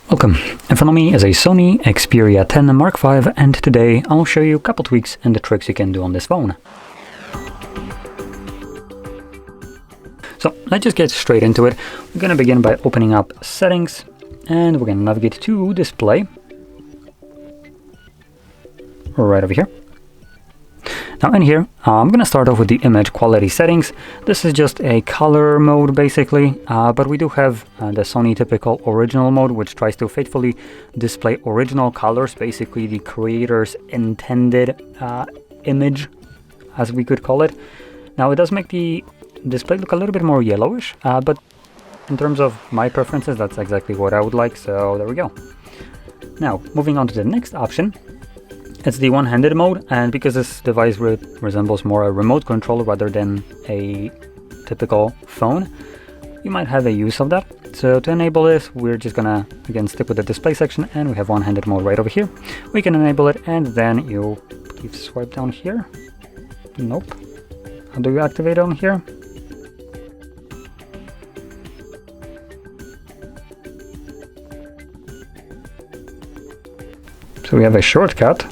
Welcome. In front of me is a Sony Xperia 10 Mark V, and today I'll show you a couple tweaks and the tricks you can do on this phone. So let's just get straight into it. We're going to begin by opening up Settings, and we're going to navigate to Display, right over here. Now in here, I'm going to start off with the image quality settings. This is just a color mode basically, but we do have the Sony typical original mode, which tries to faithfully display original colors, basically the creator's intended image, as we could call it. Now it does make the display look a little bit more yellowish, but in terms of my preferences, that's exactly what I would like, so there we go. Now, moving on to the next option. It's the one-handed mode, and because this device resembles more a remote control rather than a typical phone, you might have a use of that. So to enable this, we're just gonna again stick with the display section, and we have one-handed mode right over here. We can enable it, and then you swipe down here. Nope. How do you activate on here? So we have a shortcut.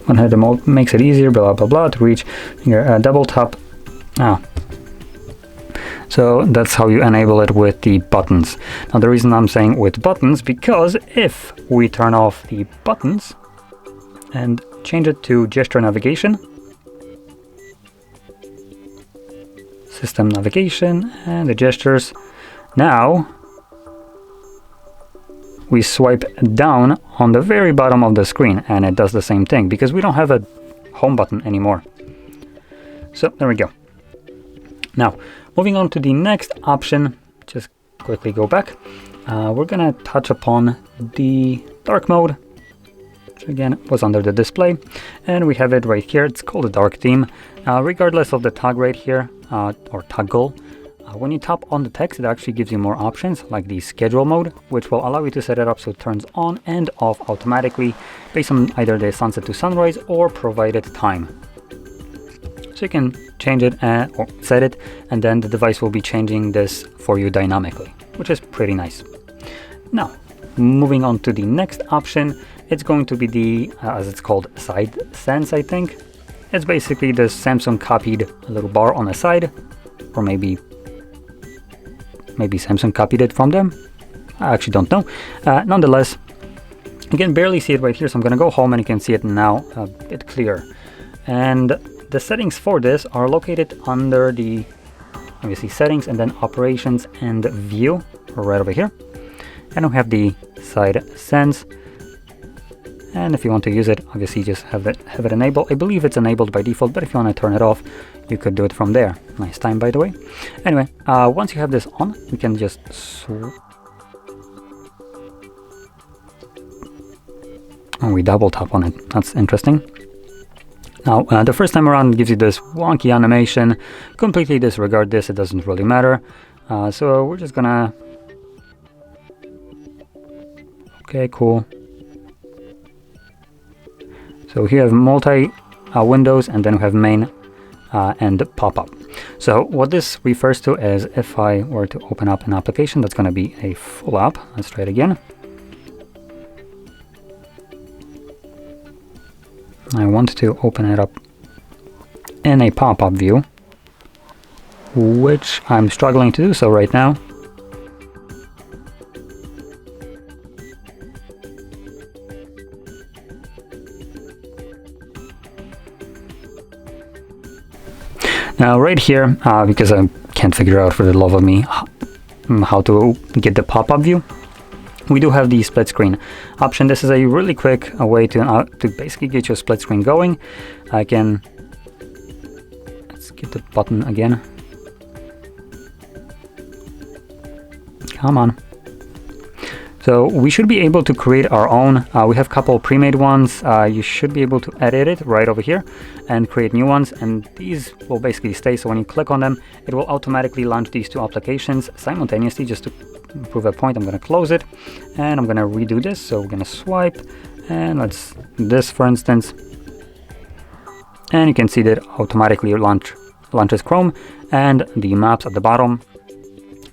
One-handed mode makes it easier, blah blah blah, to reach here. Double tap. So that's how you enable it with the buttons. Now the reason I'm saying with buttons, because if we turn off the buttons and change it to gesture navigation, system navigation, and the gestures, now we swipe down on the very bottom of the screen and it does the same thing because we don't have a home button anymore. So there we go. Now, moving on to the next option, just quickly go back. We're gonna touch upon the dark mode, which again was under the display, and we have it right here. It's called a dark theme. Regardless of the tag right here, or toggle, when you tap on the text, it actually gives you more options, like the schedule mode, which will allow you to set it up so it turns on and off automatically based on either the sunset to sunrise or provided time. So you can change it or set it, and then the device will be changing this for you dynamically, which is pretty nice. Now, moving on to the next option, it's going to be the, as it's called, side sense, I think. It's basically the Samsung copied little bar on the side, or maybe Samsung copied it from them. I actually don't know. Nonetheless, you can barely see it right here, so I'm going to go home and you can see it now a bit clearer. And the settings for this are located under the, obviously, settings and then operations and view, right over here. And we have the side sense. And if you want to use it, obviously just have it enabled. I believe it's enabled by default, but if you want to turn it off, you could do it from there. Nice time, by the way. Anyway, once you have this on, we can just we double tap on it. That's interesting. Now, the first time around it gives you this wonky animation. Completely disregard this, it doesn't really matter. So we're just gonna... Okay, cool. So here we have multi windows, and then we have main and pop-up. So what this refers to is if I were to open up an application, that's going to be a full app. Let's try it again. I want to open it up in a pop-up view, which I'm struggling to do so right now. Now right here, because I can't figure out for the love of me how to get the pop-up view, we do have the split screen option. This is a really quick way to basically get your split screen going. Let's get the button again. Come on. So we should be able to create our own. We have a couple pre-made ones. You should be able to edit it right over here and create new ones, and these will basically stay. So when you click on them, it will automatically launch these two applications simultaneously. Just to prove a point, I'm going to close it and I'm going to redo this. So we're going to swipe, and let's do this for instance, and you can see that automatically launches Chrome, and the maps at the bottom,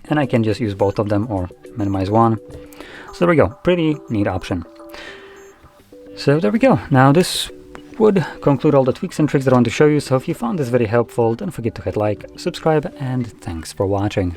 and I can just use both of them or minimize one. So there we go, pretty neat option. So there we go. Now this would conclude all the tweaks and tricks that I want to show you. So if you found this very helpful, don't forget to hit like, subscribe, and thanks for watching.